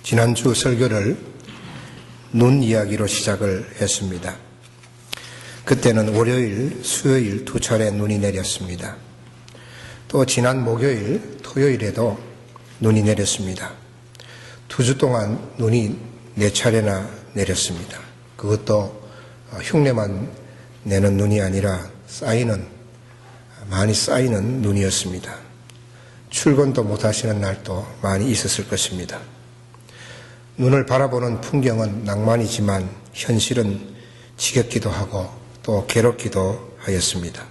지난주 설교를 눈 이야기로 시작을 했습니다. 그때는 월요일, 수요일 두 차례 눈이 내렸습니다. 또 지난 목요일, 토요일에도 눈이 내렸습니다. 2주 동안 눈이 4차례나 내렸습니다. 그것도 흉내만 내는 눈이 아니라 많이 쌓이는 눈이었습니다. 출근도 못 하시는 날도 많이 있었을 것입니다. 눈을 바라보는 풍경은 낭만이지만 현실은 지겹기도 하고 또 괴롭기도 하였습니다.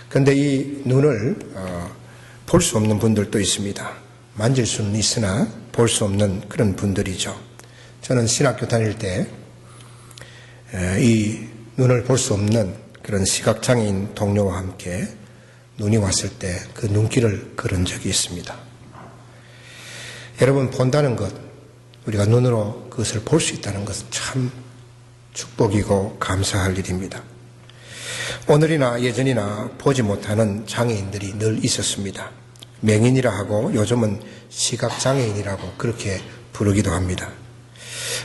그런데 이 눈을 볼 수 없는 분들도 있습니다. 만질 수는 있으나 볼 수 없는 그런 분들이죠. 저는 신학교 다닐 때 이 눈을 볼 수 없는 그런 시각장애인 동료와 함께 눈이 왔을 때 그 눈길을 걸은 적이 있습니다. 여러분, 본다는 것, 우리가 눈으로 그것을 볼 수 있다는 것은 참 축복이고 감사할 일입니다. 오늘이나 예전이나 보지 못하는 장애인들이 늘 있었습니다. 맹인이라 하고 요즘은 시각장애인이라고 그렇게 부르기도 합니다.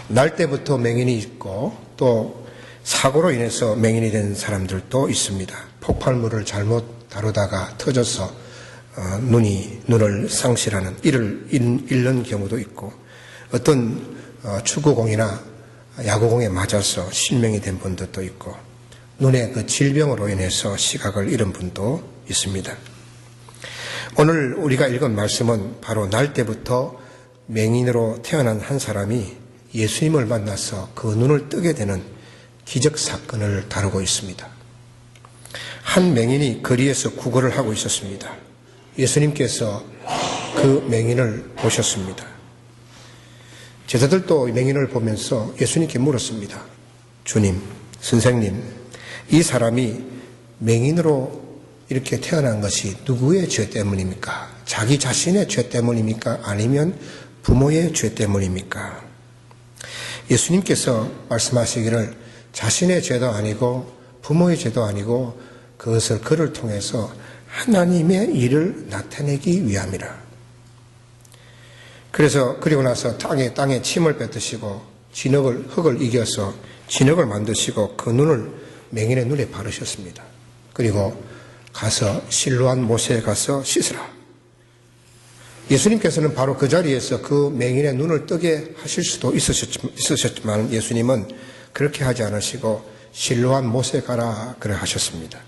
날 때부터 맹인이 있고 또 사고로 인해서 맹인이 된 사람들도 있습니다. 폭발물을 잘못 다루다가 터져서 눈을 상실하는 일을 잃는 경우도 있고, 어떤 축구공이나 야구공에 맞아서 실명이 된 분들도 있고, 눈의 그 질병으로 인해서 시각을 잃은 분도 있습니다. 오늘 우리가 읽은 말씀은 바로 날 때부터 맹인으로 태어난 한 사람이 예수님을 만나서 그 눈을 뜨게 되는 기적 사건을 다루고 있습니다. 한 맹인이 거리에서 구걸을 하고 있었습니다. 예수님께서 그 맹인을 보셨습니다. 제자들도 맹인을 보면서 예수님께 물었습니다. 주님, 선생님, 이 사람이 맹인으로 이렇게 태어난 것이 누구의 죄 때문입니까? 자기 자신의 죄 때문입니까? 아니면 부모의 죄 때문입니까? 예수님께서 말씀하시기를 자신의 죄도 아니고 부모의 죄도 아니고 그것을 그를 통해서 하나님의 일을 나타내기 위함이라. 그리고 나서 땅에 침을 뱉으시고 흙을 이겨서 진흙을 만드시고 그 눈을 맹인의 눈에 바르셨습니다. 그리고 가서 실로암 못에 가서 씻으라. 예수님께서는 바로 그 자리에서 그 맹인의 눈을 뜨게 하실 수도 있으셨지만 예수님은 그렇게 하지 않으시고 실로암 못에 가라 그래 하셨습니다.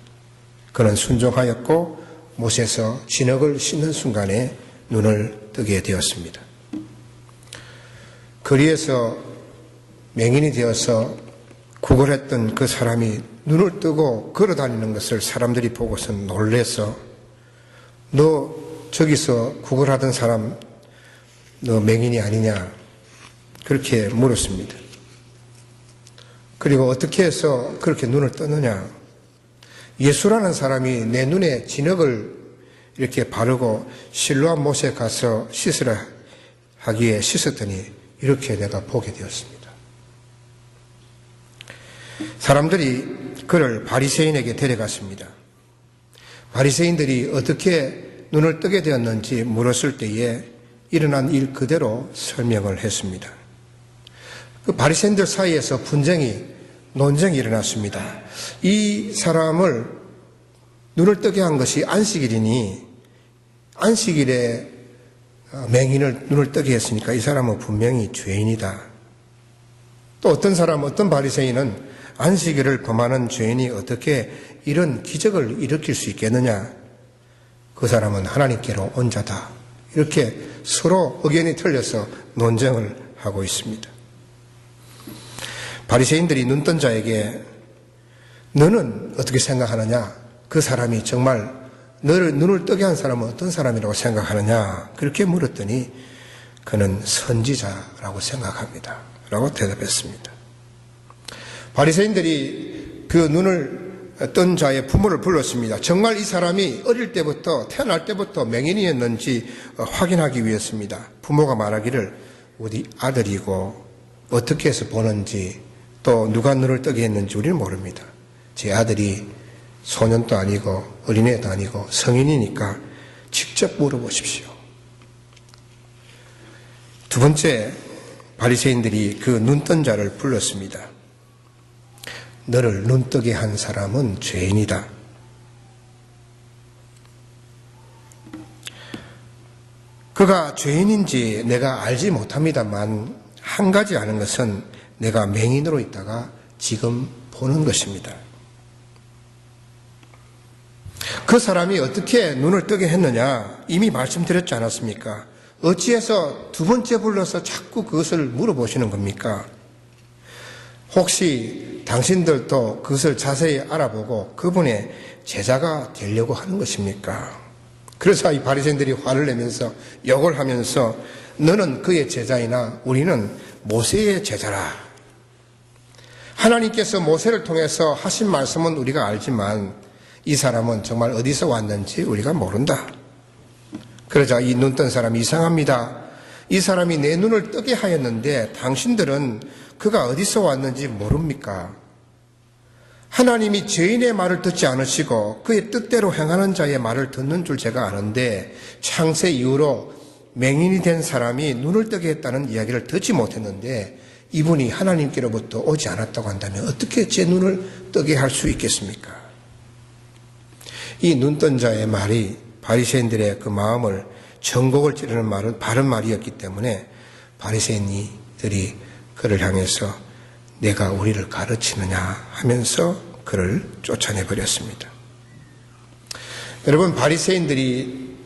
그는 순종하였고 못에서 진흙을 씻는 순간에 눈을 뜨게 되었습니다. 거리에서 맹인이 되어서 구걸했던 그 사람이 눈을 뜨고 걸어다니는 것을 사람들이 보고서 놀래서 너 저기서 구걸하던 사람 너 맹인이 아니냐 그렇게 물었습니다. 그리고 어떻게 해서 그렇게 눈을 뜨느냐. 예수라는 사람이 내 눈에 진흙을 이렇게 바르고 실로암 못에 가서 씻으라 하기에 씻었더니 이렇게 내가 보게 되었습니다. 사람들이 그를 바리새인에게 데려갔습니다. 바리새인들이 어떻게 눈을 뜨게 되었는지 물었을 때에 일어난 일 그대로 설명을 했습니다. 그 바리새인들 사이에서 논쟁이 일어났습니다. 이 사람을 눈을 뜨게 한 것이 안식일이니 안식일에 맹인을 눈을 뜨게 했으니까 이 사람은 분명히 죄인이다. 또 어떤 바리새인은 안식일을 범하는 죄인이 어떻게 이런 기적을 일으킬 수 있겠느냐. 그 사람은 하나님께로 온 자다. 이렇게 서로 의견이 틀려서 논쟁을 하고 있습니다. 바리새인들이 눈뜬 자에게 너는 어떻게 생각하느냐? 그 사람이 정말 너를 눈을 뜨게 한 사람은 어떤 사람이라고 생각하느냐? 그렇게 물었더니 그는 선지자라고 생각합니다. 라고 대답했습니다. 바리새인들이 그 눈을 뜬 자의 부모를 불렀습니다. 정말 이 사람이 태어날 때부터 맹인이었는지 확인하기 위해서입니다. 부모가 말하기를 우리 아들이고 어떻게 해서 보는지 또 누가 눈을 뜨게 했는지 우리는 모릅니다. 제 아들이 소년도 아니고 어린애도 아니고 성인이니까 직접 물어보십시오. 두 번째, 바리새인들이 그 눈뜬 자를 불렀습니다. 너를 눈뜨게 한 사람은 죄인이다. 그가 죄인인지 내가 알지 못합니다만 한 가지 아는 것은 내가 맹인으로 있다가 지금 보는 것입니다. 그 사람이 어떻게 눈을 뜨게 했느냐 이미 말씀드렸지 않았습니까? 어찌해서 두 번째 불러서 자꾸 그것을 물어보시는 겁니까? 혹시 당신들도 그것을 자세히 알아보고 그분의 제자가 되려고 하는 것입니까? 그래서 이 바리새인들이 화를 내면서 욕을 하면서 너는 그의 제자이나 우리는 모세의 제자라. 하나님께서 모세를 통해서 하신 말씀은 우리가 알지만 이 사람은 정말 어디서 왔는지 우리가 모른다. 그러자 이 눈뜬 사람이 이상합니다. 이 사람이 내 눈을 뜨게 하였는데 당신들은 그가 어디서 왔는지 모릅니까? 하나님이 죄인의 말을 듣지 않으시고 그의 뜻대로 행하는 자의 말을 듣는 줄 제가 아는데 창세 이후로 맹인이 된 사람이 눈을 뜨게 했다는 이야기를 듣지 못했는데 이분이 하나님께로부터 오지 않았다고 한다면 어떻게 제 눈을 뜨게 할 수 있겠습니까? 이 눈뜬 자의 말이 바리새인들의 그 마음을 전곡을 찌르는 말은 바른 말이었기 때문에 바리새인들이 그를 향해서 내가 우리를 가르치느냐 하면서 그를 쫓아내버렸습니다. 여러분, 바리새인들이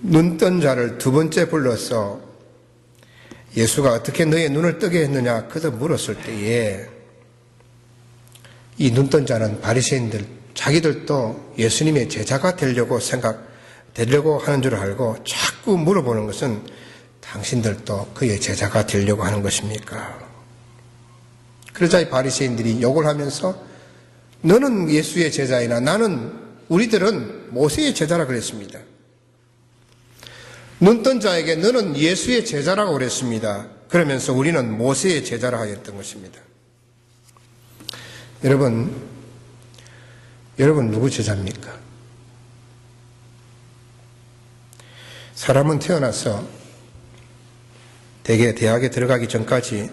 눈뜬 자를 두 번째 불러서 예수가 어떻게 너의 눈을 뜨게 했느냐 그저 물었을 때에 이 눈뜬 자는 바리새인들 자기들도 예수님의 제자가 되려고 하는 줄 알고 자꾸 물어보는 것은 당신들도 그의 제자가 되려고 하는 것입니까? 그러자 이 바리새인들이 욕을 하면서 너는 예수의 제자이나 우리들은 모세의 제자라 그랬습니다. 눈뜬 자에게 너는 예수의 제자라고 그랬습니다. 그러면서 우리는 모세의 제자라 하였던 것입니다. 여러분 누구 제자입니까? 사람은 태어나서 대개 대학에 들어가기 전까지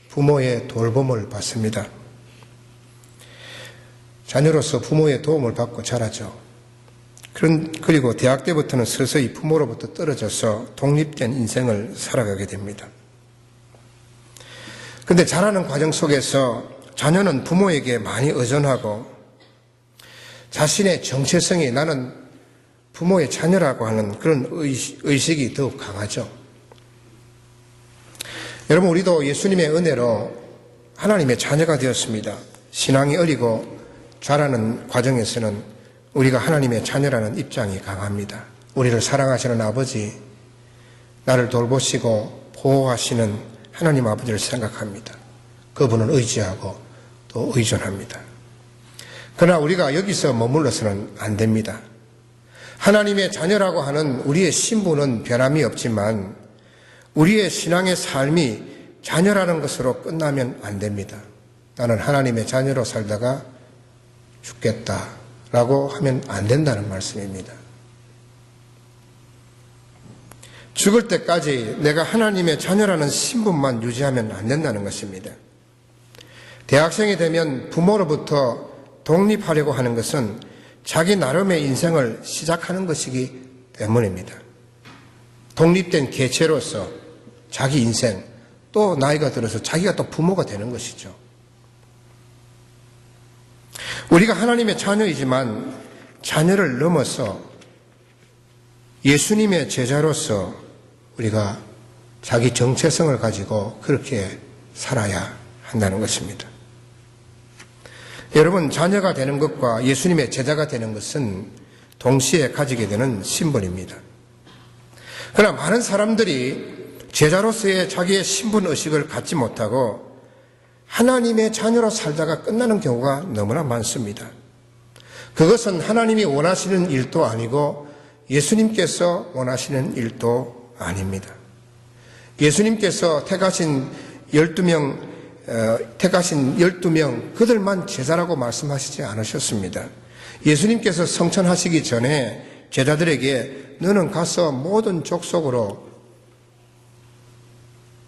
부모의 돌봄을 받습니다. 자녀로서 부모의 도움을 받고 자라죠. 그리고 대학 때부터는 서서히 부모로부터 떨어져서 독립된 인생을 살아가게 됩니다. 그런데 자라는 과정 속에서 자녀는 부모에게 많이 의존하고 자신의 정체성이 나는 부모의 자녀라고 하는 그런 의식이 더욱 강하죠. 여러분, 우리도 예수님의 은혜로 하나님의 자녀가 되었습니다. 신앙이 어리고 자라는 과정에서는 우리가 하나님의 자녀라는 입장이 강합니다. 우리를 사랑하시는 아버지, 나를 돌보시고 보호하시는 하나님 아버지를 생각합니다. 그분을 의지하고 또 의존합니다. 그러나 우리가 여기서 머물러서는 안 됩니다. 하나님의 자녀라고 하는 우리의 신분은 변함이 없지만 우리의 신앙의 삶이 자녀라는 것으로 끝나면 안 됩니다. 나는 하나님의 자녀로 살다가 죽겠다라고 하면 안 된다는 말씀입니다. 죽을 때까지 내가 하나님의 자녀라는 신분만 유지하면 안 된다는 것입니다. 대학생이 되면 부모로부터 독립하려고 하는 것은 자기 나름의 인생을 시작하는 것이기 때문입니다. 독립된 개체로서 자기 인생, 또 나이가 들어서 자기가 또 부모가 되는 것이죠. 우리가 하나님의 자녀이지만 자녀를 넘어서 예수님의 제자로서 우리가 자기 정체성을 가지고 그렇게 살아야 한다는 것입니다. 여러분, 자녀가 되는 것과 예수님의 제자가 되는 것은 동시에 가지게 되는 신분입니다. 그러나 많은 사람들이 제자로서의 자기의 신분의식을 갖지 못하고 하나님의 자녀로 살다가 끝나는 경우가 너무나 많습니다. 그것은 하나님이 원하시는 일도 아니고 예수님께서 원하시는 일도 아닙니다. 예수님께서 택하신 12명 그들만 제자라고 말씀하시지 않으셨습니다. 예수님께서 성천하시기 전에 제자들에게 너는 가서 모든 족속으로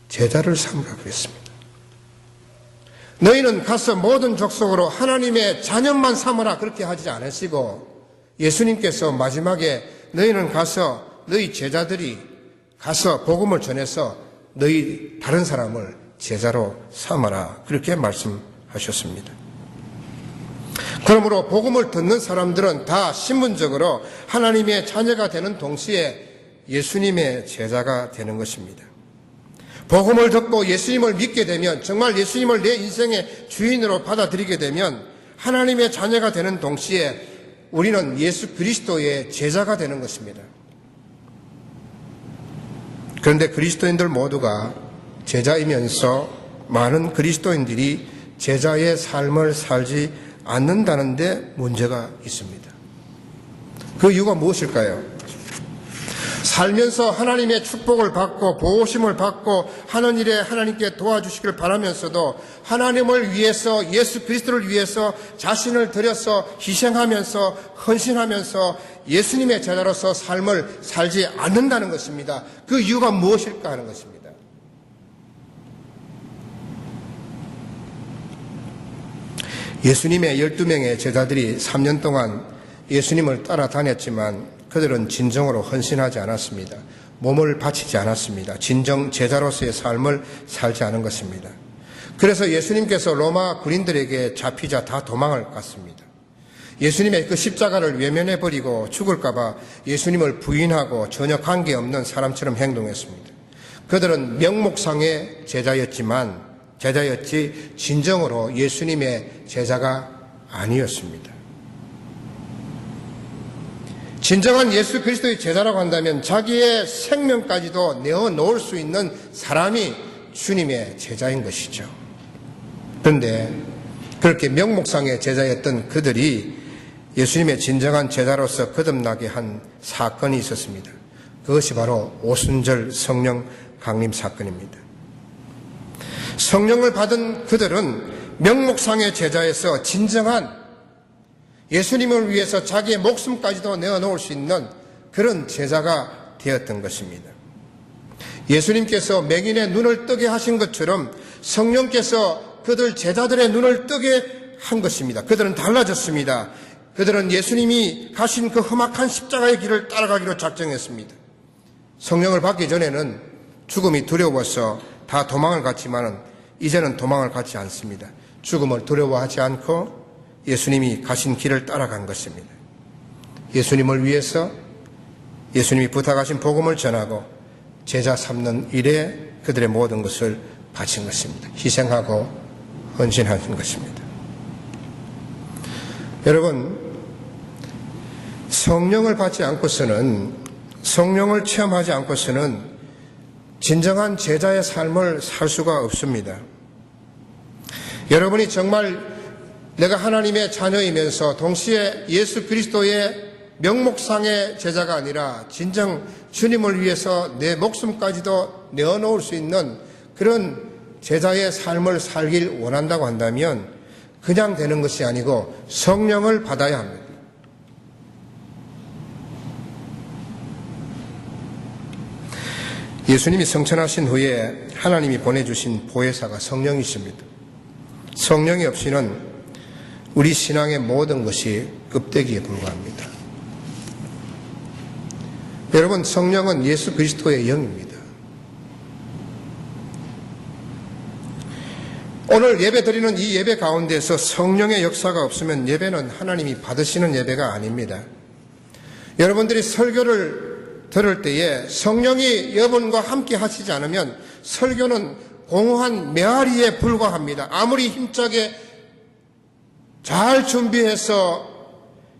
제자를 삼으라 그랬습니다. 너희는 가서 모든 족속으로 하나님의 자녀만 삼으라 그렇게 하지 않으시고 예수님께서 마지막에 너희는 가서 너희 제자들이 가서 복음을 전해서 너희 다른 사람을 제자로 삼아라 그렇게 말씀하셨습니다. 그러므로 복음을 듣는 사람들은 다 신분적으로 하나님의 자녀가 되는 동시에 예수님의 제자가 되는 것입니다. 복음을 듣고 예수님을 믿게 되면, 정말 예수님을 내 인생의 주인으로 받아들이게 되면 하나님의 자녀가 되는 동시에 우리는 예수 그리스도의 제자가 되는 것입니다. 그런데 그리스도인들 모두가 제자이면서 많은 그리스도인들이 제자의 삶을 살지 않는다는 데 문제가 있습니다. 그 이유가 무엇일까요? 살면서 하나님의 축복을 받고 보호심을 받고 하는 일에 하나님께 도와주시길 바라면서도 하나님을 위해서, 예수 그리스도를 위해서 자신을 들여서 희생하면서 헌신하면서 예수님의 제자로서 삶을 살지 않는다는 것입니다. 그 이유가 무엇일까 하는 것입니다. 예수님의 12명의 제자들이 3년 동안 예수님을 따라다녔지만 그들은 진정으로 헌신하지 않았습니다. 몸을 바치지 않았습니다. 진정 제자로서의 삶을 살지 않은 것입니다. 그래서 예수님께서 로마 군인들에게 잡히자 다 도망을 갔습니다. 예수님의 그 십자가를 외면해버리고 죽을까 봐 예수님을 부인하고 전혀 관계없는 사람처럼 행동했습니다. 그들은 명목상의 제자였지 진정으로 예수님의 제자가 아니었습니다. 진정한 예수 그리스도의 제자라고 한다면 자기의 생명까지도 내어놓을 수 있는 사람이 주님의 제자인 것이죠. 그런데 그렇게 명목상의 제자였던 그들이 예수님의 진정한 제자로서 거듭나게 한 사건이 있었습니다. 그것이 바로 오순절 성령 강림 사건입니다. 성령을 받은 그들은 명목상의 제자에서 진정한 예수님을 위해서 자기의 목숨까지도 내어놓을 수 있는 그런 제자가 되었던 것입니다. 예수님께서 맹인의 눈을 뜨게 하신 것처럼 성령께서 그들 제자들의 눈을 뜨게 한 것입니다. 그들은 달라졌습니다. 그들은 예수님이 가신 그 험악한 십자가의 길을 따라가기로 작정했습니다. 성령을 받기 전에는 죽음이 두려워서 다 도망을 갔지만 이제는 도망을 가지 않습니다. 죽음을 두려워하지 않고 예수님이 가신 길을 따라간 것입니다. 예수님을 위해서 예수님이 부탁하신 복음을 전하고 제자 삼는 일에 그들의 모든 것을 바친 것입니다. 희생하고 헌신하는 것입니다. 여러분, 성령을 받지 않고서는, 성령을 체험하지 않고서는 진정한 제자의 삶을 살 수가 없습니다. 여러분이 정말 내가 하나님의 자녀이면서 동시에 예수 그리스도의 명목상의 제자가 아니라 진정 주님을 위해서 내 목숨까지도 내어놓을 수 있는 그런 제자의 삶을 살길 원한다고 한다면 그냥 되는 것이 아니고 성령을 받아야 합니다. 예수님이 성천하신 후에 하나님이 보내주신 보혜사가 성령이십니다. 성령이 없이는 우리 신앙의 모든 것이 껍데기에 불과합니다. 여러분, 성령은 예수 그리스도의 영입니다. 오늘 예배 드리는 이 예배 가운데서 성령의 역사가 없으면 예배는 하나님이 받으시는 예배가 아닙니다. 여러분들이 설교를 들을 때에 성령이 여러분과 함께 하시지 않으면 설교는 공허한 메아리에 불과합니다. 아무리 힘차게 잘 준비해서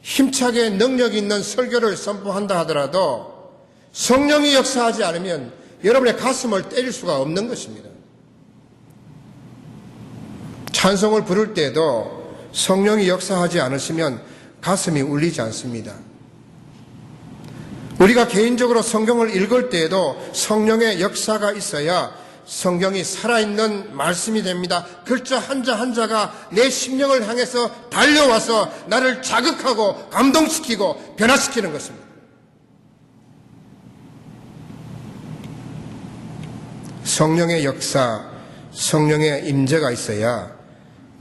힘차게 능력 있는 설교를 선포한다 하더라도 성령이 역사하지 않으면 여러분의 가슴을 때릴 수가 없는 것입니다. 찬송을 부를 때에도 성령이 역사하지 않으시면 가슴이 울리지 않습니다. 우리가 개인적으로 성경을 읽을 때에도 성령의 역사가 있어야 성경이 살아있는 말씀이 됩니다. 글자 한자 한자가 내 심령을 향해서 달려와서 나를 자극하고 감동시키고 변화시키는 것입니다. 성령의 역사, 성령의 임재가 있어야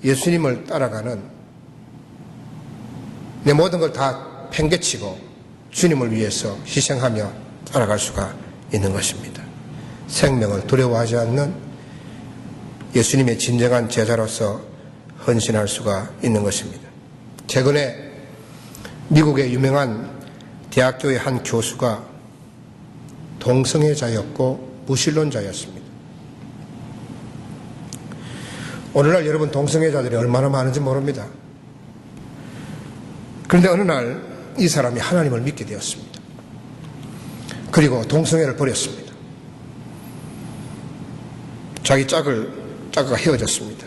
예수님을 따라가는, 내 모든 걸 다 팽개치고 주님을 위해서 희생하며 따라갈 수가 있는 것입니다. 생명을 두려워하지 않는 예수님의 진정한 제자로서 헌신할 수가 있는 것입니다. 최근에 미국의 유명한 대학교의 한 교수가 동성애자였고 무신론자였습니다. 오늘날 여러분 동성애자들이 얼마나 많은지 모릅니다. 그런데 어느 날 이 사람이 하나님을 믿게 되었습니다. 그리고 동성애를 버렸습니다. 자기 짝과 헤어졌습니다.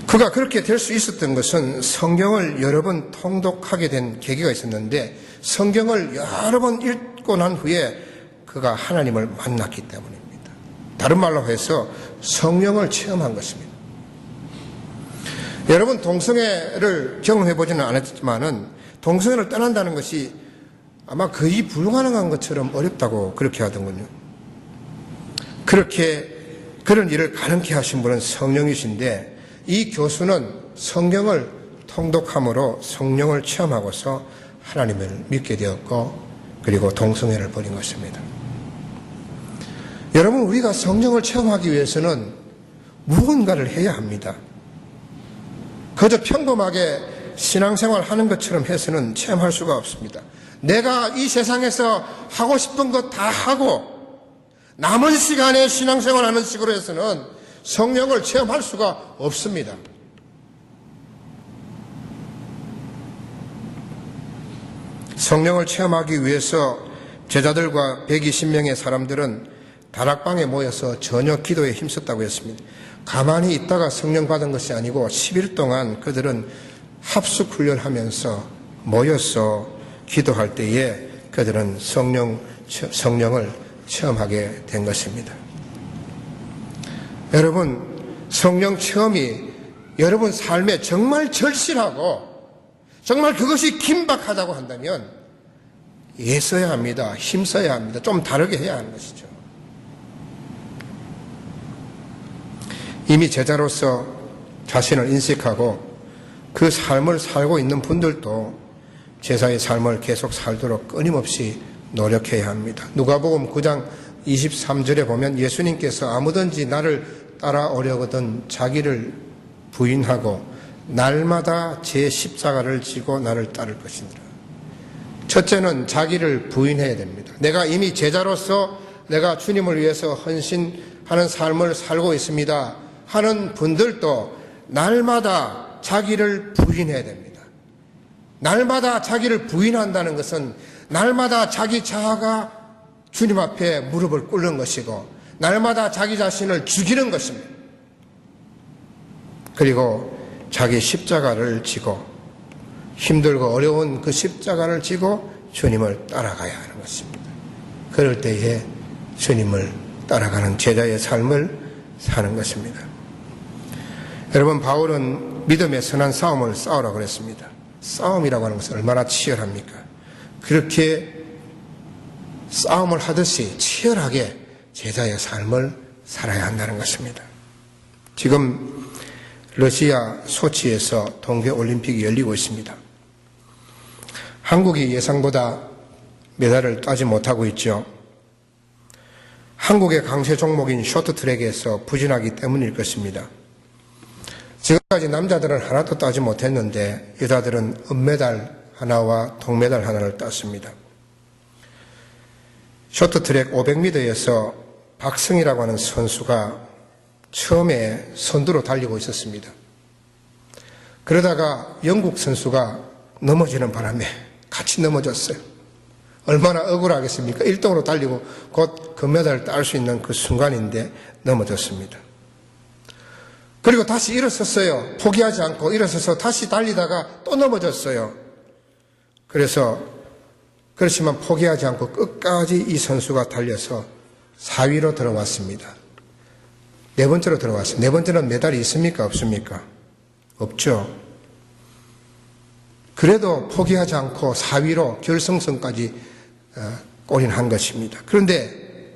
그가 그렇게 될 수 있었던 것은 성경을 여러 번 통독하게 된 계기가 있었는데, 성경을 여러 번 읽고 난 후에 그가 하나님을 만났기 때문입니다. 다른 말로 해서 성령을 체험한 것입니다. 여러분 동성애를 경험해보지는 않았지만은 동성애를 떠난다는 것이 아마 거의 불가능한 것처럼 어렵다고 그렇게 하더군요. 그런 일을 가능케 하신 분은 성령이신데, 이 교수는 성경을 통독함으로 성령을 체험하고서 하나님을 믿게 되었고, 그리고 동성애를 버린 것입니다. 여러분, 우리가 성령을 체험하기 위해서는 무언가를 해야 합니다. 그저 평범하게 신앙생활 하는 것처럼 해서는 체험할 수가 없습니다. 내가 이 세상에서 하고 싶은 것 다 하고 남은 시간에 신앙생활 하는 식으로 해서는 성령을 체험할 수가 없습니다. 성령을 체험하기 위해서 제자들과 120명의 사람들은 다락방에 모여서 저녁 기도에 힘썼다고 했습니다. 가만히 있다가 성령 받은 것이 아니고 10일 동안 그들은 합숙훈련하면서 모여서 기도할 때에 그들은 성령을 체험하게 된 것입니다. 여러분, 성령 체험이 여러분 삶에 정말 절실하고 정말 그것이 긴박하다고 한다면 애써야 합니다. 힘써야 합니다. 좀 다르게 해야 하는 것이죠. 이미 제자로서 자신을 인식하고 그 삶을 살고 있는 분들도 제자의 삶을 계속 살도록 끊임없이 노력해야 합니다. 누가복음 9장 23절에 보면 예수님께서 아무든지 나를 따라오려거든 자기를 부인하고 날마다 제 십자가를 지고 나를 따를 것이니라. 첫째는 자기를 부인해야 됩니다. 내가 이미 제자로서 내가 주님을 위해서 헌신하는 삶을 살고 있습니다 하는 분들도 날마다 자기를 부인해야 됩니다. 날마다 자기를 부인한다는 것은 날마다 자기 자아가 주님 앞에 무릎을 꿇는 것이고 날마다 자기 자신을 죽이는 것입니다. 그리고 자기 십자가를 지고 힘들고 어려운 그 십자가를 지고 주님을 따라가야 하는 것입니다. 그럴 때에 주님을 따라가는 제자의 삶을 사는 것입니다. 여러분, 바울은 믿음의 선한 싸움을 싸우라고 그랬습니다. 싸움이라고 하는 것은 얼마나 치열합니까? 그렇게 싸움을 하듯이 치열하게 제자의 삶을 살아야 한다는 것입니다. 지금 러시아 소치에서 동계올림픽이 열리고 있습니다. 한국이 예상보다 메달을 따지 못하고 있죠. 한국의 강세 종목인 쇼트트랙에서 부진하기 때문일 것입니다. 지금까지 남자들은 하나도 따지 못했는데 여자들은 은메달 하나와 동메달 하나를 땄습니다. 쇼트트랙 500m에서 박승희라고 하는 선수가 처음에 선두로 달리고 있었습니다. 그러다가 영국 선수가 넘어지는 바람에 같이 넘어졌어요. 얼마나 억울하겠습니까? 1등으로 달리고 곧 금메달을 딸 수 있는 그 순간인데 넘어졌습니다. 그리고 다시 일어섰어요. 포기하지 않고 일어서서 다시 달리다가 또 넘어졌어요. 그렇지만 포기하지 않고 끝까지 이 선수가 달려서 4위로 들어왔습니다. 네 번째로 들어왔어요. 네 번째는 메달이 있습니까? 없습니까? 없죠. 그래도 포기하지 않고 4위로 결승선까지 골인한 것입니다. 그런데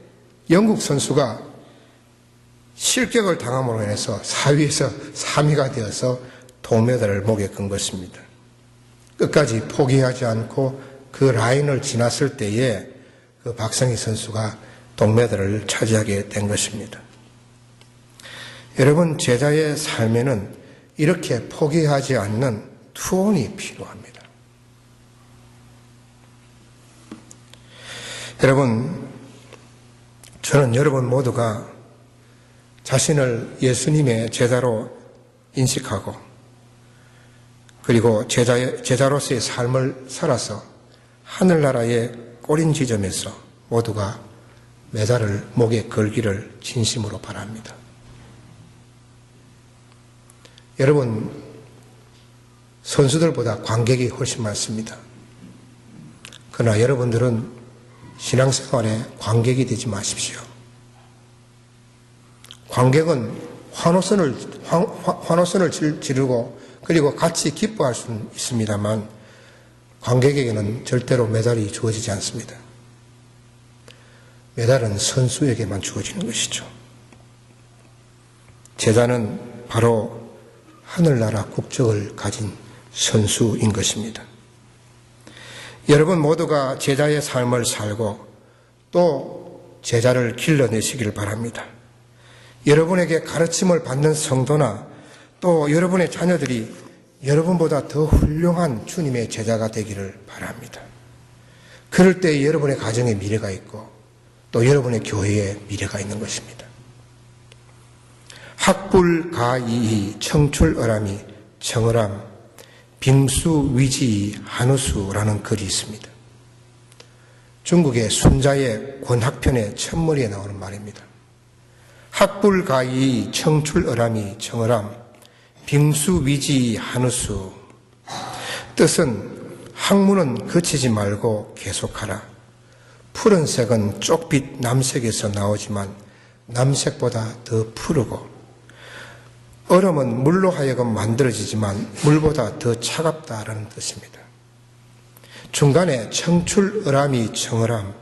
영국 선수가 실격을 당함으로 인해서 4위에서 3위가 되어서 동메달을 목에 건 것입니다. 끝까지 포기하지 않고 그 라인을 지났을 때에 그 박성희 선수가 동메달을 차지하게 된 것입니다. 여러분, 제자의 삶에는 이렇게 포기하지 않는 투혼이 필요합니다. 여러분, 저는 여러분 모두가 자신을 예수님의 제자로 인식하고 그리고 제자로서의 삶을 살아서 하늘나라의 꼬린 지점에서 모두가 메달을 목에 걸기를 진심으로 바랍니다. 여러분, 선수들보다 관객이 훨씬 많습니다. 그러나 여러분들은 신앙생활에 관객이 되지 마십시오. 관객은 환호선을 지르고 그리고 같이 기뻐할 수는 있습니다만 관객에게는 절대로 메달이 주어지지 않습니다. 메달은 선수에게만 주어지는 것이죠. 제자는 바로 하늘나라 국적을 가진 선수인 것입니다. 여러분 모두가 제자의 삶을 살고 또 제자를 길러내시기를 바랍니다. 여러분에게 가르침을 받는 성도나 또 여러분의 자녀들이 여러분보다 더 훌륭한 주님의 제자가 되기를 바랍니다. 그럴 때 여러분의 가정에 미래가 있고 또 여러분의 교회에 미래가 있는 것입니다. 학불가이이 청출어람이 청어람 빙수위지이 한우수라는 글이 있습니다. 중국의 순자의 권학편의 첫머리에 나오는 말입니다. 학불가이이 청출어람이 청어람 빙수위지이 한우수. 뜻은 학문은 그치지 말고 계속하라. 푸른색은 쪽빛 남색에서 나오지만 남색보다 더 푸르고 얼음은 물로 하여금 만들어지지만 물보다 더 차갑다라는 뜻입니다. 중간에 청출어람이 청어람,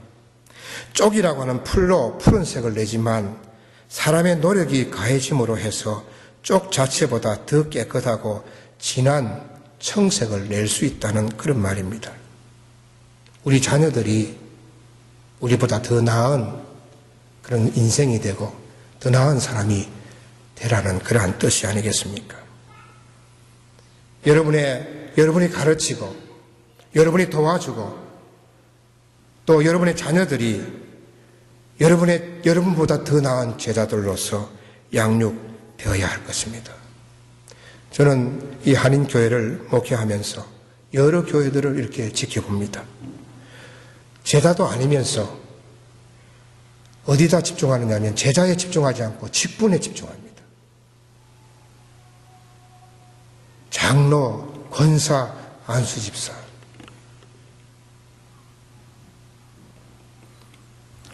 쪽이라고 하는 풀로 푸른색을 내지만 사람의 노력이 가해짐으로 해서 쪽 자체보다 더 깨끗하고 진한 청색을 낼 수 있다는 그런 말입니다. 우리 자녀들이 우리보다 더 나은 그런 인생이 되고 더 나은 사람이 되라는 그러한 뜻이 아니겠습니까? 여러분이 가르치고 여러분이 도와주고 또 여러분의 자녀들이 여러분보다 더 나은 제자들로서 양육되어야 할 것입니다. 저는 이 한인교회를 목회하면서 여러 교회들을 이렇게 지켜봅니다. 제자도 아니면서 어디다 집중하느냐 하면 제자에 집중하지 않고 직분에 집중합니다. 장로, 권사, 안수집사.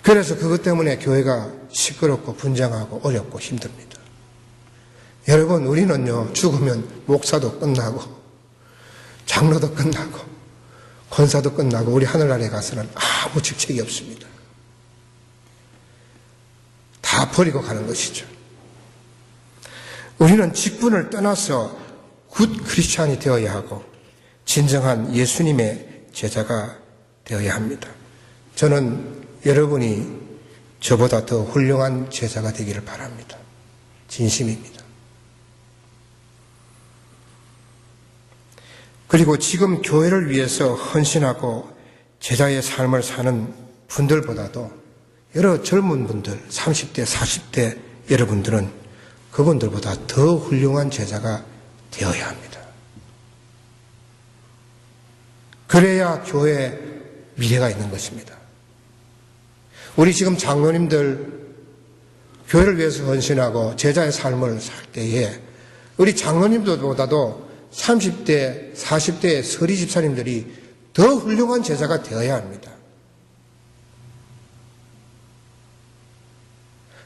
그래서 그것 때문에 교회가 시끄럽고 분쟁하고 어렵고 힘듭니다. 여러분, 우리는요, 죽으면 목사도 끝나고 장로도 끝나고 권사도 끝나고 우리 하늘나라에 가서는 아무 직책이 없습니다. 다 버리고 가는 것이죠. 우리는 직분을 떠나서 굿 크리스찬이 되어야 하고 진정한 예수님의 제자가 되어야 합니다. 저는 여러분이 저보다 더 훌륭한 제자가 되기를 바랍니다. 진심입니다. 그리고 지금 교회를 위해서 헌신하고 제자의 삶을 사는 분들보다도 여러 젊은 분들, 30대, 40대 여러분들은 그분들보다 더 훌륭한 제자가 되어야 합니다. 그래야 교회에 미래가 있는 것입니다. 우리 지금 장로님들 교회를 위해서 헌신하고 제자의 삶을 살 때에 우리 장로님들보다도 30대, 40대의 서리 집사님들이 더 훌륭한 제자가 되어야 합니다.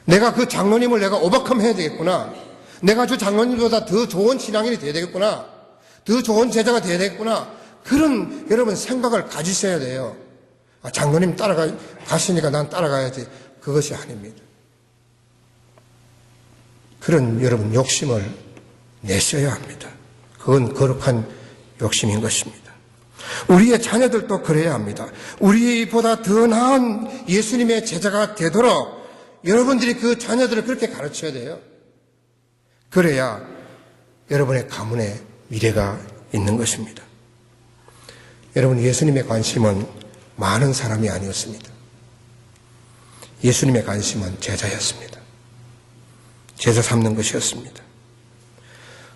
내가 그 장로님을 내가 오버컴 해야 되겠구나. 내가 저 장로님보다 더 좋은 신앙인이 되어야 되겠구나. 더 좋은 제자가 되어야 되겠구나. 그런 여러분 생각을 가지셔야 돼요. 장로님 가시니까 난 따라가야지. 그것이 아닙니다. 그런 여러분 욕심을 내셔야 합니다. 그건 거룩한 욕심인 것입니다. 우리의 자녀들도 그래야 합니다. 우리보다 더 나은 예수님의 제자가 되도록 여러분들이 그 자녀들을 그렇게 가르쳐야 돼요. 그래야 여러분의 가문에 미래가 있는 것입니다. 여러분, 예수님의 관심은 많은 사람이 아니었습니다. 예수님의 관심은 제자였습니다. 제자 삼는 것이었습니다.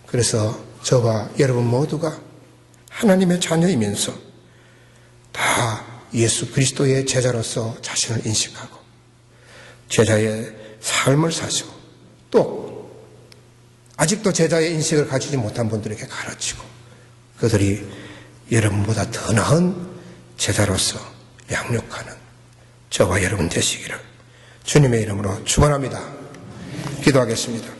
그래서 저와 여러분 모두가 하나님의 자녀이면서 다 예수 그리스도의 제자로서 자신을 인식하고 제자의 삶을 사시고 또 아직도 제자의 인식을 가지지 못한 분들에게 가르치고 그들이 여러분보다 더 나은 제자로서 양육하는 저와 여러분 되시기를 주님의 이름으로 축원합니다. 기도하겠습니다.